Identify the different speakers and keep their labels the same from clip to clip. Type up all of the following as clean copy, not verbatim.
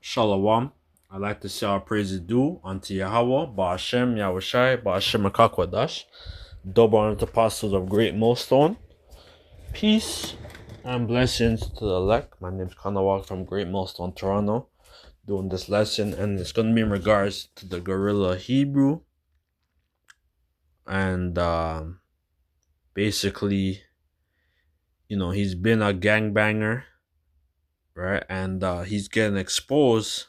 Speaker 1: Shalom. I'd like to say our praises due unto Yahweh, Ba'ashem, Yahushai, Ba'ashem, Akakwadash, double honor to apostles of Great Millstone. Peace and blessings to the elect. My name is Kanawak from Great Millstone, Toronto, doing this lesson, and it's going to be in regards to the Grla Hebrew. And basically, he's been a gangbanger, right? And he's getting exposed,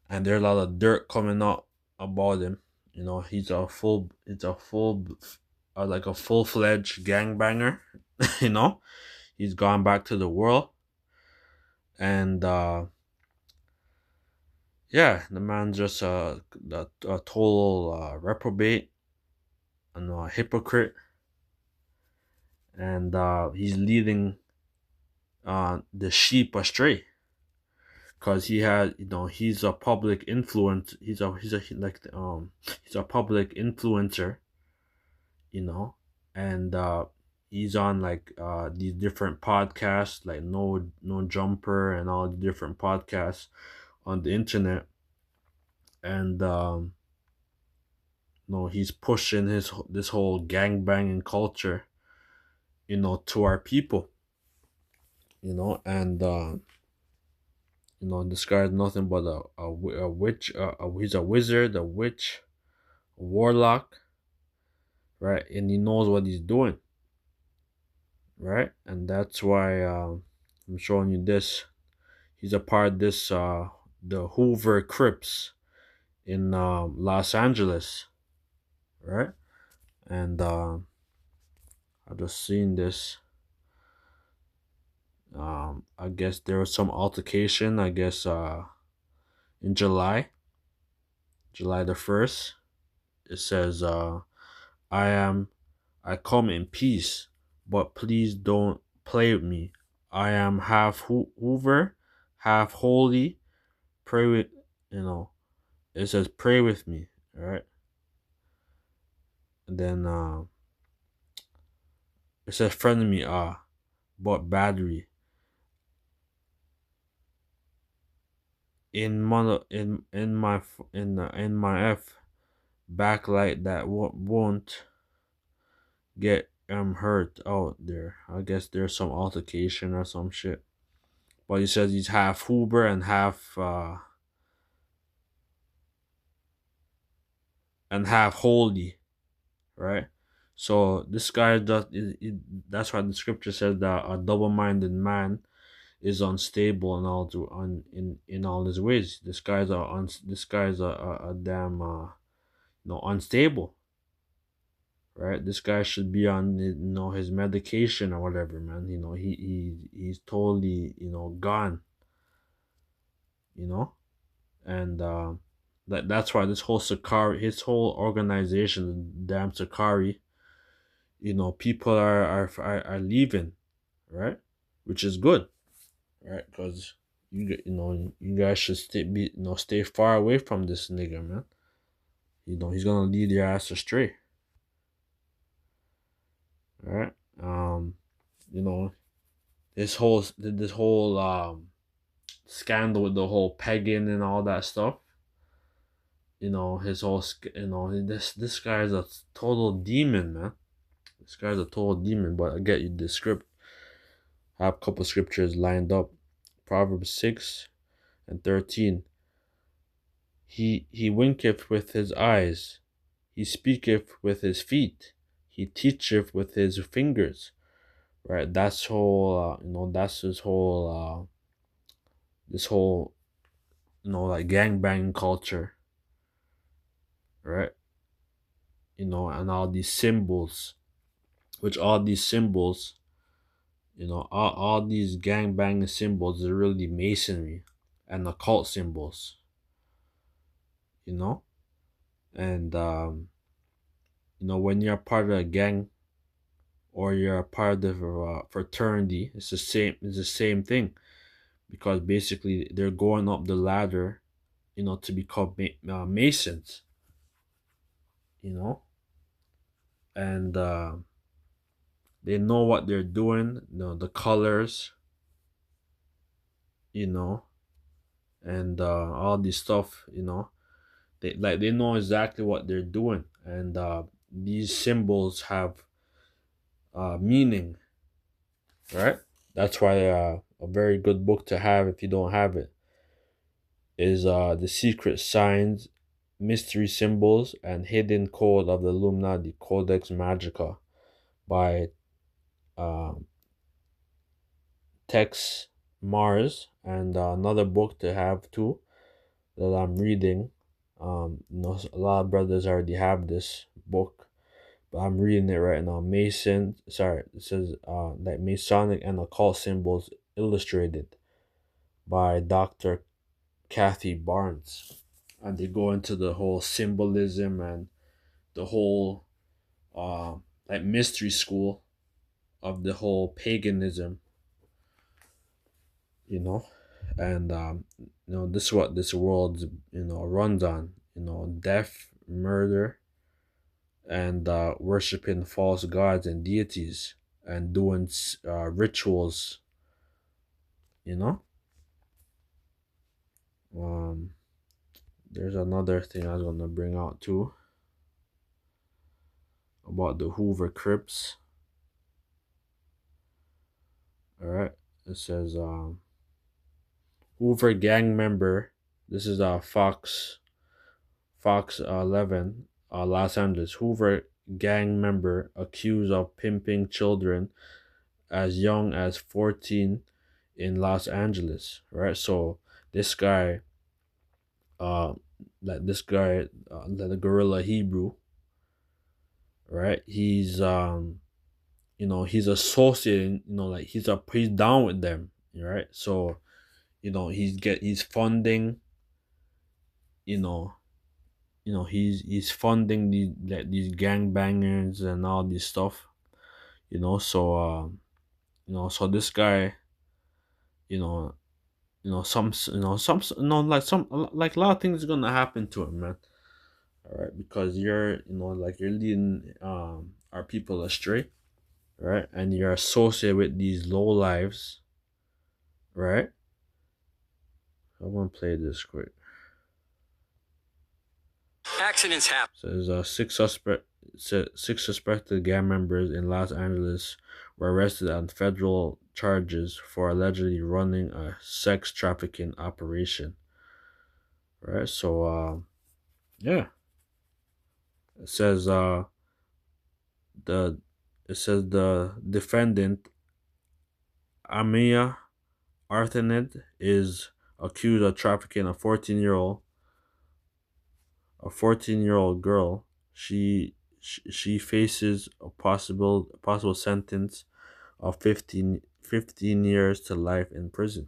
Speaker 1: and there's a lot of dirt coming out about him. Like a full-fledged gangbanger. you know, he's gone back to the world, and yeah, the man's just a total reprobate and a hypocrite, and he's leading the sheep astray. Cause he's a public influence. He's a public influencer, and he's on these different podcasts, like no jumper and all the different podcasts on the internet, and he's pushing this whole gangbanging culture, to our people, and this guy is nothing but a witch. He's a wizard, a witch, a warlock, right? And he knows what he's doing, right? And that's why I'm showing you this. He's a part of this the Hoover Crips in Los Angeles, right? And I've just seen this. I guess there was some altercation. I guess in July the 1st, it says I come in peace, but please don't play with me. I am half Hoover, half holy. Pray with, it says pray with me, all right? And then it says friend me, but battery. In my F backlight that won't get hurt out there. I guess there's some altercation or some shit. But he says he's half Hoover and half holy, right? So this guy that's why the scripture says that a double-minded man is unstable in all his ways. This guy's a damn unstable, right? This guy should be on his medication or whatever, man. He's totally gone, and that's why this whole Sakari, his whole organization, the damn Sakari, people are leaving, right? Which is good, right? Because you guys should stay far away from this nigga, man. He's gonna lead your ass astray, right? You know, this whole scandal with the whole pegging and all that stuff. His whole this guy is a total demon, man. This guy's a total demon. But I get you the script. I have a couple scriptures lined up. Proverbs 6:13. He winketh with his eyes, he speaketh with his feet, he teacheth with his fingers. Right? That's whole. That's his whole. This whole. Like gangbang culture. Right? And all these symbols, which all these symbols, all these gangbang symbols are really masonry and occult symbols. And when you're part of a gang or you're a part of a fraternity, it's the same thing, because basically they're going up the ladder, to become masons, and they know what they're doing, the colors, and all this stuff, they know exactly what they're doing, and these symbols have meaning, right? That's why a very good book to have, if you don't have it, is The Secret Signs, Mystery Symbols, and Hidden Code of the Illuminati, Codex Magica, by um, Tex Mars. And another book to have too that I'm reading. A lot of brothers already have this book, but I'm reading it right now. It says like Masonic and Occult Symbols Illustrated, by Dr. Kathy Barnes, and they go into the whole symbolism and the whole uh like mystery school of the whole paganism, you know, and this is what this world runs on, death, murder, and worshiping false gods and deities, and doing rituals, you know. um there's another thing I was gonna bring out too about the Hoover Crips. All right, it says Hoover gang member. This is Fox 11, Los Angeles. Hoover gang member accused of pimping children as young as 14 in Los Angeles. Right, so this guy, uh, the Gorilla Hebrew. Right, he's associating, like he's down with them. Right, so he's funding, you know he's funding these gangbangers and all this stuff, so so this guy, you know like a lot of things are gonna happen to him, man. All right, because you're leading our people astray, right? And you're associated with these low lives, right? I want to play this quick. Accidents happen. So there's six suspected gang members in Los Angeles were arrested on federal charges for allegedly running a sex trafficking operation. Right. So yeah, it says the the defendant Amia Arthanet is accused of trafficking a 14-year-old girl. She faces a possible sentence of 15 years to life in prison.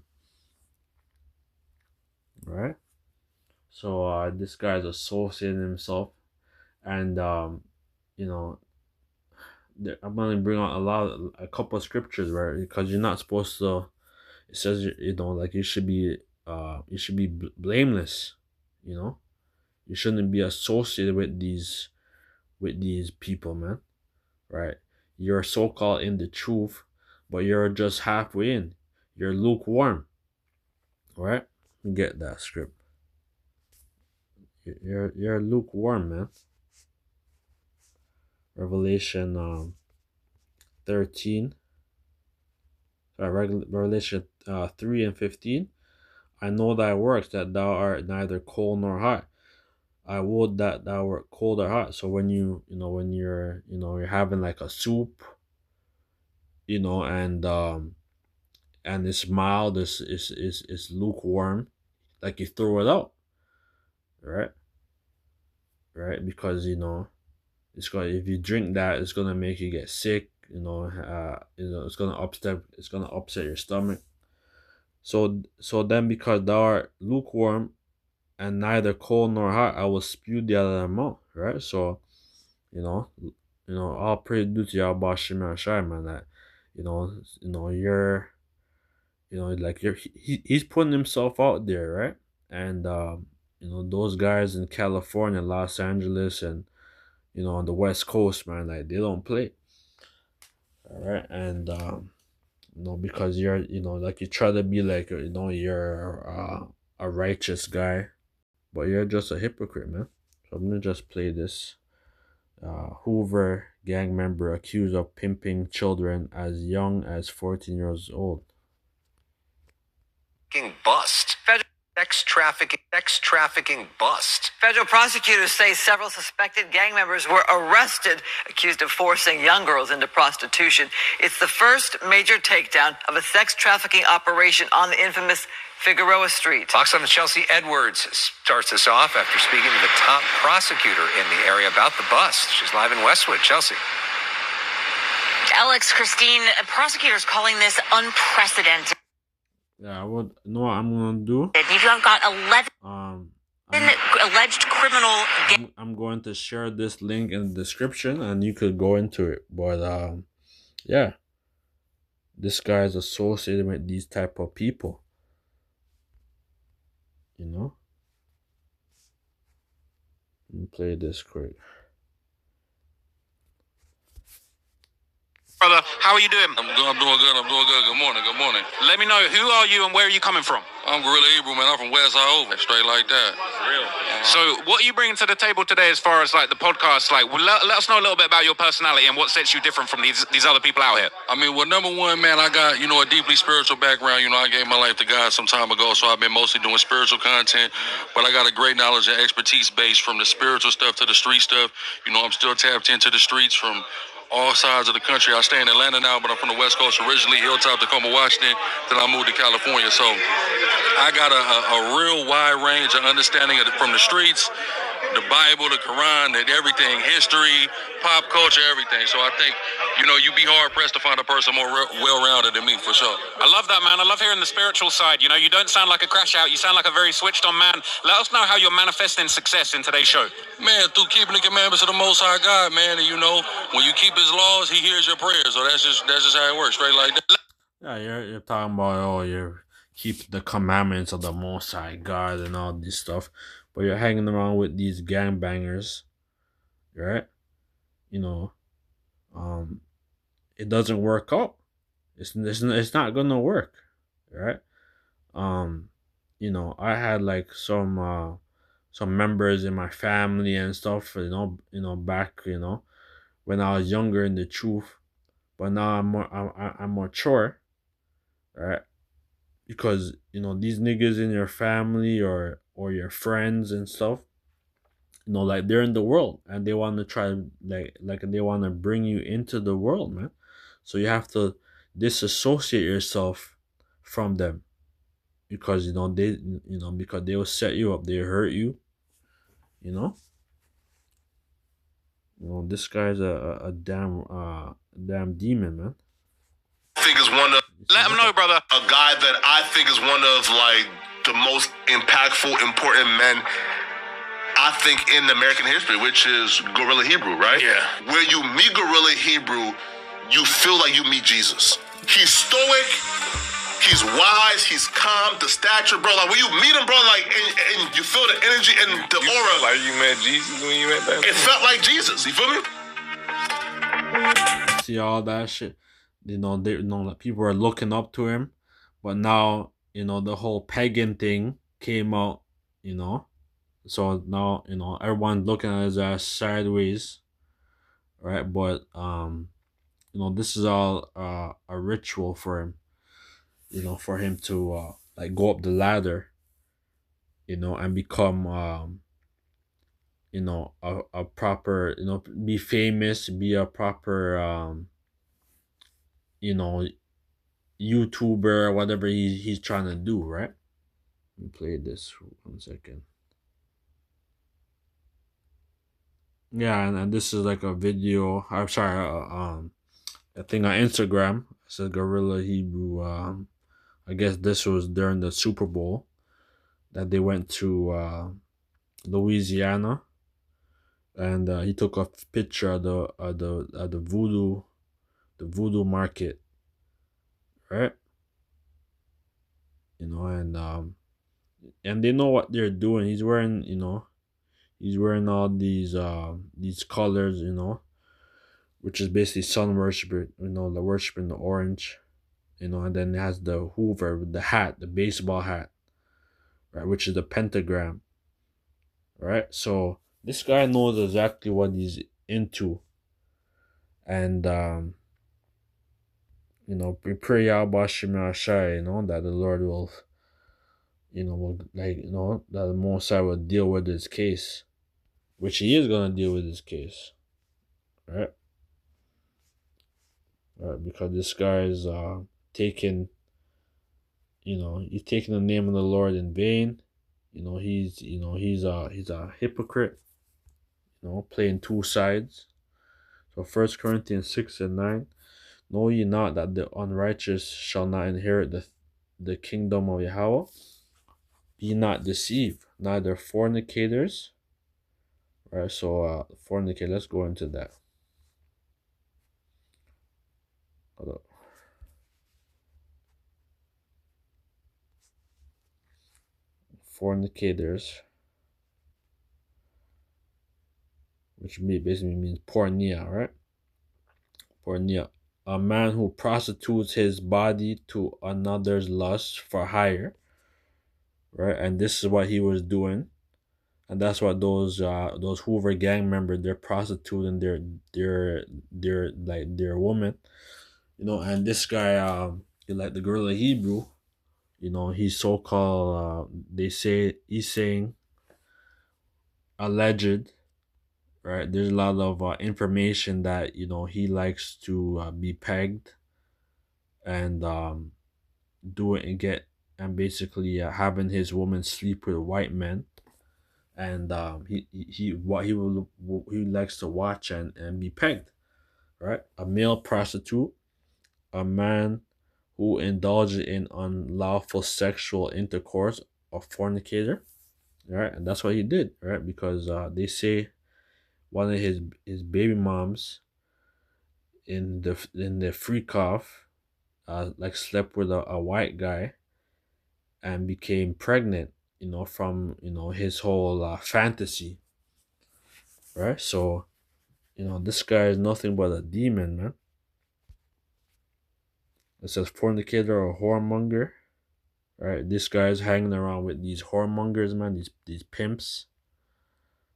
Speaker 1: Right? So this guy's associating himself, and you know I'm gonna bring out a couple of scriptures, right? Because you're not supposed to. It says like you should be blameless. You shouldn't be associated with these people, man. Right? You're so called in the truth, but you're just halfway in. You're lukewarm. Right? Get that script. You're lukewarm, man. Revelation 13. Revelation 3 and 15. I know thy works, that thou art neither cold nor hot. I would that thou wert cold or hot. So when you're having like a soup, and it's mild, it's lukewarm, like you throw it out, right? Right, because it's going if you drink that, it's gonna make you get sick. It's gonna upset your stomach. So then, because thou art lukewarm and neither cold nor hot, I will spew thee out of thy mouth. Right, so all praise due to Yahweh Shema Shai, man. That you're like he's putting himself out there, right? And those guys in California, Los Angeles, and on the West Coast, man, like they don't play. All right, and because you're like you try to be like you're a righteous guy, but you're just a hypocrite, man. So I'm gonna just play this. Hoover gang member accused of pimping children as young as 14 years old.
Speaker 2: Bust. Sex trafficking bust. Federal prosecutors say several suspected gang members were arrested, accused of forcing young girls into prostitution. It's the first major takedown of a sex trafficking operation on the infamous Figueroa Street. Fox on the Chelsea Edwards starts us off after speaking to the top prosecutor in the area about the bust. She's live in Westwood. Chelsea.
Speaker 3: Alex, Christine, prosecutors calling this unprecedented.
Speaker 1: Yeah, I would know what I'm gonna do.
Speaker 3: You've got 11 alleged criminal.
Speaker 1: I'm going to share this link in the description, and you could go into it. But yeah, this guy is associated with these type of people. You know. Let me play this quick.
Speaker 4: Brother, how are you doing?
Speaker 5: I'm doing good. Good morning.
Speaker 4: Let me know, who are you and where are you coming from?
Speaker 5: I'm Grla Hebrew, man. I'm from West Iowa, straight like that.
Speaker 4: Real. So what are you bringing to the table today as far as like the podcast? Like, let us know a little bit about your personality and what sets you different from these other people out here.
Speaker 5: I mean, well, number one, man, I got, a deeply spiritual background. I gave my life to God some time ago, so I've been mostly doing spiritual content. But I got a great knowledge and expertise base from the spiritual stuff to the street stuff. I'm still tapped into the streets from all sides of the country. I stay in Atlanta now, but I'm from the West Coast originally, Hilltop, Tacoma, Washington. Then I moved to California. So I got a real wide range of understanding from the streets, the Bible, the Quran, everything, history, pop culture, everything. So I think, you'd be hard-pressed to find a person more well-rounded than me, for sure.
Speaker 4: I love that, man. I love hearing the spiritual side. You don't sound like a crash out. You sound like a very switched-on man. Let us know how you're manifesting success in today's show.
Speaker 5: Man, through keeping the commandments of the Most High God, man. And, when you keep His laws, He hears your prayers. So that's just how it works, straight like that.
Speaker 1: Yeah, you're talking about, you keep the commandments of the Most High God and all this stuff, but you're hanging around with these gangbangers, right? It doesn't work out. It's not gonna work, right? I had like some members in my family and stuff, back, when I was younger in the truth, but now I'm mature, right? Because these niggas in your family or your friends and stuff, like they're in the world and they want to try like they want to bring you into the world, man. So you have to disassociate yourself from them, because because they will set you up, they hurt you. This guy's a damn demon, man.
Speaker 6: I think is one of,
Speaker 4: let him know, brother.
Speaker 6: a guy that I think is one of like the most impactful, important men, I think, in American history, which is Grla Hebrew, right?
Speaker 4: Yeah.
Speaker 6: Where you meet Grla Hebrew, you feel like you meet Jesus. He's stoic, he's wise, he's calm, the stature, bro. Like when you meet him, bro, like and you feel the energy and the aura.
Speaker 7: Like you met Jesus when you met that?
Speaker 6: It felt like Jesus. You feel me?
Speaker 1: See all that shit. Like people are looking up to him, but now the whole pagan thing came out. So now everyone's looking at his ass sideways, right? But this is all a ritual for him. For him to like go up the ladder, and become a proper, be famous, be a proper YouTuber, whatever he's trying to do, right? Let me play this for 1 second. Yeah, and this is like a video. I'm sorry, a thing on Instagram. It says Grla Hebrew. I guess this was during the Super Bowl that they went to Louisiana, and he took a picture of the voodoo market, right? And they know what they're doing. He's wearing all these colors, which is basically sun worship, the worship in the orange, and then it has the Hoover with the hat, the baseball hat, right, which is the pentagram, right? So this guy knows exactly what he's into, and we pray Yahweh that the Lord will, that the Most High will deal with his case, which he is gonna deal with his case, right? Right, because this guy is taking, he's taking the name of the Lord in vain. He's a hypocrite. Playing two sides. So 1 Corinthians 6:9, know ye not that the unrighteous shall not inherit the kingdom of Yahweh? Be not deceived, neither fornicators. Right, so fornicate. Let's go into that. Hold up. Fornicators, which basically means pornea, right? Pornea, a man who prostitutes his body to another's lust for hire, right? And this is what he was doing, and that's what those Hoover gang members, they're prostituting their woman, And this guy, like the Grla Hebrew, he's so called. They say he's saying alleged, right? There's a lot of information that he likes to be pegged and do it and get and basically having his woman sleep with white men, and he likes to watch and be pegged, right? A male prostitute, a man who indulges in unlawful sexual intercourse, a fornicator, right? And that's what he did, right? Because they say one of his baby moms in the freak off like slept with a white guy and became pregnant, from his whole fantasy, right? So this guy is nothing but a demon, man. It says fornicator or whoremonger, right? This guy is hanging around with these whoremongers, man. These pimps,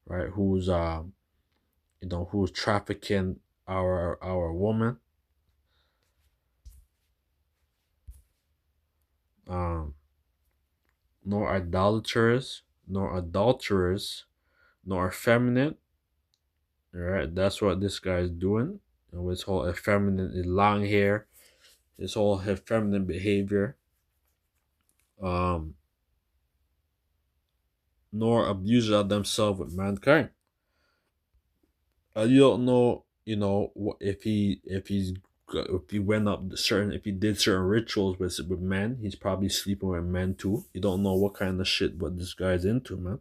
Speaker 1: right? Who's trafficking our woman. Nor idolaters, nor adulterers, nor effeminate. Right, that's what this guy is doing. His whole effeminate, his long hair, his whole effeminate behavior. Nor abuser of themselves with mankind. You don't know, if he went up if he did certain rituals with men, he's probably sleeping with men too. You don't know what kind of shit what this guy's into, man.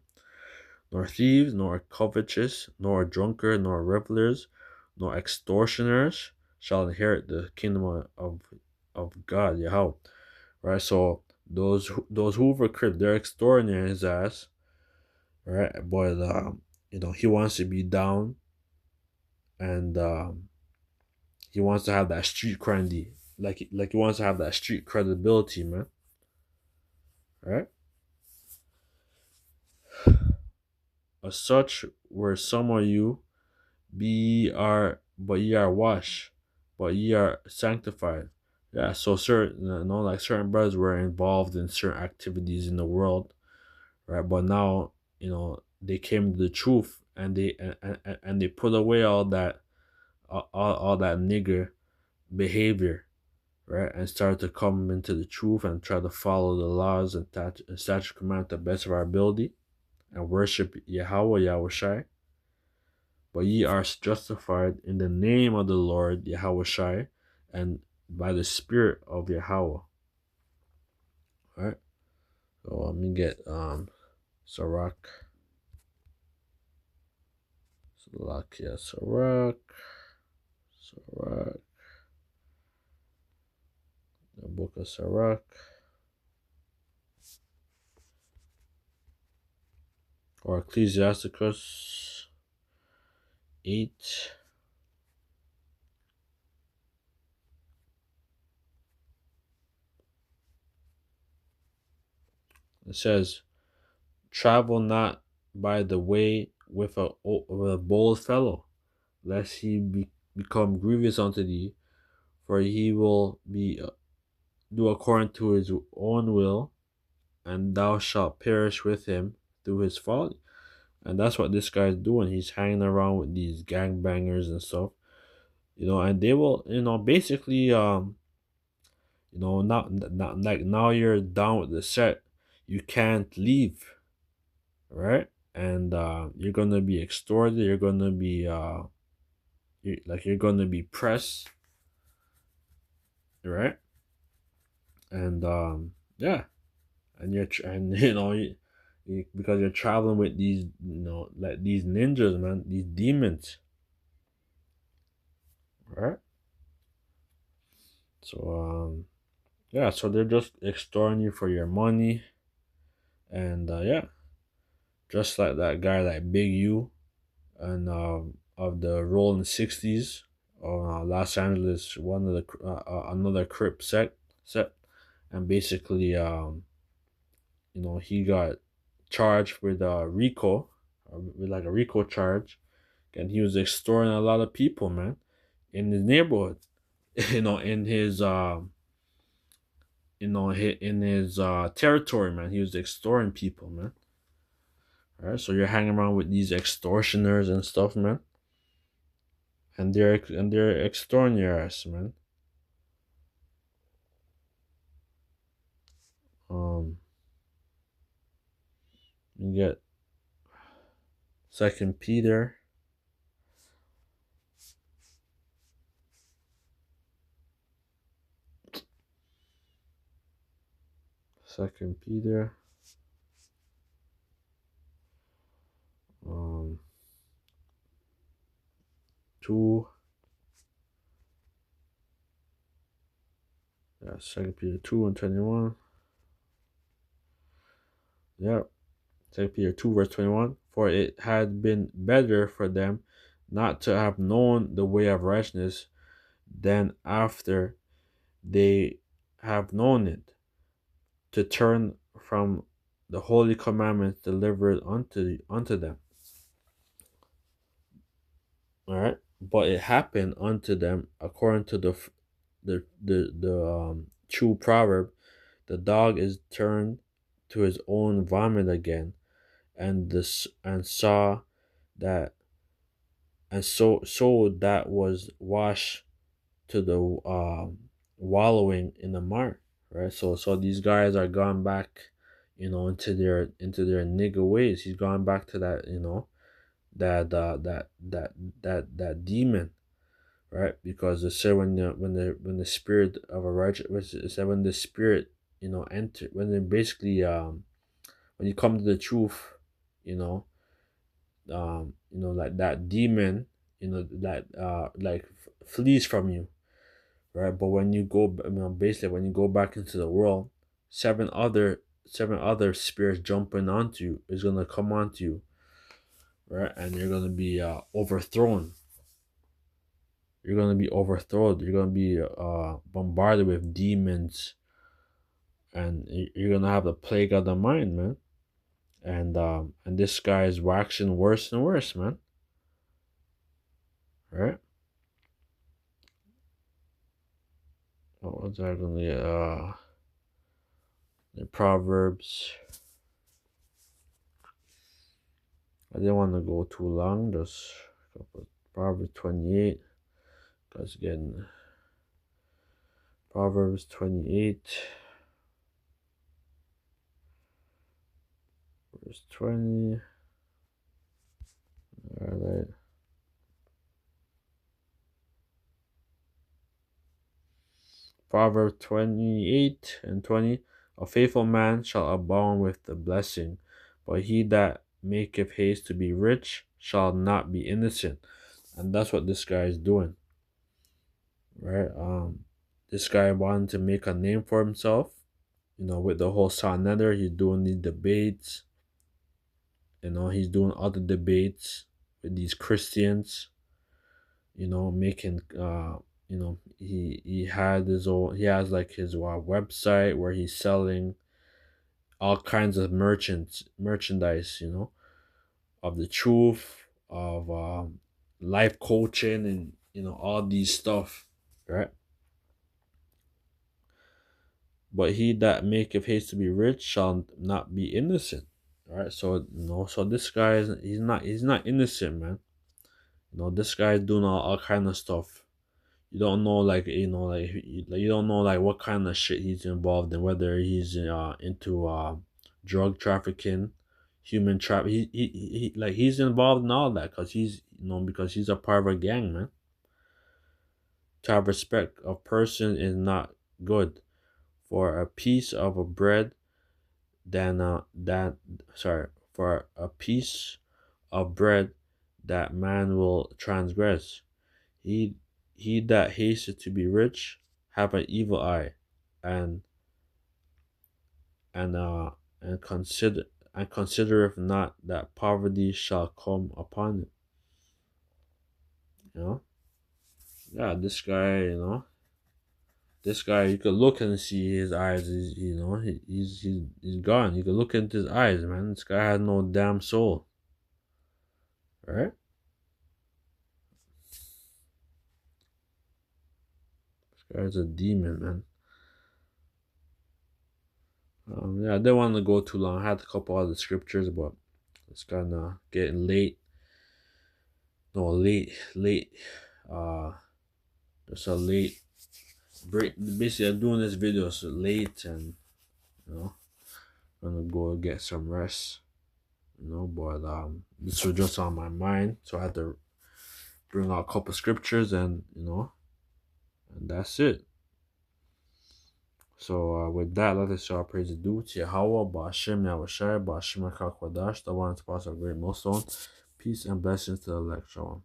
Speaker 1: Nor thieves, nor covetous, nor drunkard, nor revelers, nor extortioners shall inherit the kingdom of God, Yahweh. Right, so those Hoover Crip, they're extorting his ass, right? But he wants to be down, and he wants to have that street credit, like he wants to have that street credibility, man. Right? As such were some of you, but ye are washed, but ye are sanctified. Yeah, so certain, like certain brothers were involved in certain activities in the world, right? But now, they came to the truth, and they put away all that, all that nigger behavior, right? And started to come into the truth and try to follow the laws and statute command to the best of our ability and worship Yahweh, Yahushai. But ye are justified in the name of the Lord Yahushai and by the Spirit of Yahweh. Alright. So let me get Sirach. Sirach. The book of Sirach. Or Ecclesiasticus 8. It says, travel not by the way with a bold fellow, lest he become grievous unto thee, for he will be do according to his own will, and thou shalt perish with him through his folly. And that's what this guy's doing. He's hanging around with these gangbangers and stuff, and they will, basically, not like now you're down with the set, you can't leave, right? And you're gonna be extorted. You're gonna be you're gonna be pressed, right? And yeah, and and because you're traveling with these, like these ninjas, man, these demons, right? So yeah, so they're just extorting you for your money, and yeah, just like that guy, like Big U, and of the Rolling 60s of Los Angeles, one of the another Crip set, and basically he got charged with RICO, with like a RICO charge, and he was extorting a lot of people, man, in his neighborhood, in his in his territory, man. He was extorting people, man. All right, so you're hanging around with these extortioners and stuff, man, and they're extorting your ass, man. Um, you get Second Peter, Second Peter, um, 2, yeah, Second Peter 2:21, yeah, Second Peter 2:21. For it had been better for them not to have known the way of righteousness than after they have known it, to turn from the holy commandments delivered unto them. All right, but it happened unto them according to the true proverb: the dog is turned to his own vomit again, and saw that, and so that was washed to the wallowing in the mire, right? So these guys are gone back, into their nigga ways. He's gone back to that, that demon, right? Because it said when the spirit of a righteous, it said when the spirit, enter, when they basically when you come to the truth, you know like that demon, that like flees from you, right? But when you go, basically when you go back into the world, seven other spirits jumping onto you is gonna come onto you, right? And you're gonna be overthrown. You're gonna be overthrown. You're gonna be bombarded with demons, and you're gonna have the plague of the mind, man. And this guy is waxing worse and worse, man. Right? What was that gonna get? The Proverbs. I didn't want to go too long. Just a couple. Proverbs 28. Because again, Proverbs 28, verse 20. Alright. Proverbs 28:20. A faithful man shall abound with the blessing, but he that maketh haste to be rich shall not be innocent. And that's what this guy is doing, right? This guy wanted to make a name for himself, with the whole Sonetter. He's doing these debates, he's doing other debates with these Christians, making he has like his website where he's selling all kinds of merchandise, you know, of the truth, of life coaching, and you know all these stuff, right? But he that maketh haste to be rich shall not be innocent, right? So you know, so this guy is he's not innocent, man. You know, this guy is doing all kind of stuff. You don't know, like, you know, like you don't know like what kind of shit he's involved in, whether he's into drug trafficking, human trap. He like he's involved in all that because he's, you know, because he's a part of a gang, man. To have respect of person is not good. For a piece of a bread, for a piece of bread that man will transgress. He he that hasteth to be rich have an evil eye, and and uh and considereth not that poverty shall come upon it. You know? Yeah, this guy, you know. This guy, you could look and see his eyes. You know, he's gone. You could look into his eyes, man. This guy has no damn soul, right? This guy's a demon, man. Yeah, I didn't want to go too long. I had a couple other scriptures, but it's kind of getting late. No, late. Uh, it's a late break. Basically, I'm doing this video so late, and you know, I'm gonna go get some rest. You know, but this was just on my mind, so I had to bring out a couple scriptures, and you know, and that's it. So with that, let us show our praise due to Yahweh, Ba'ashem Yahushai, Ba'ashem HaKakwadash, the one to pass a great milestone. Peace and blessings to the elect. Shalom.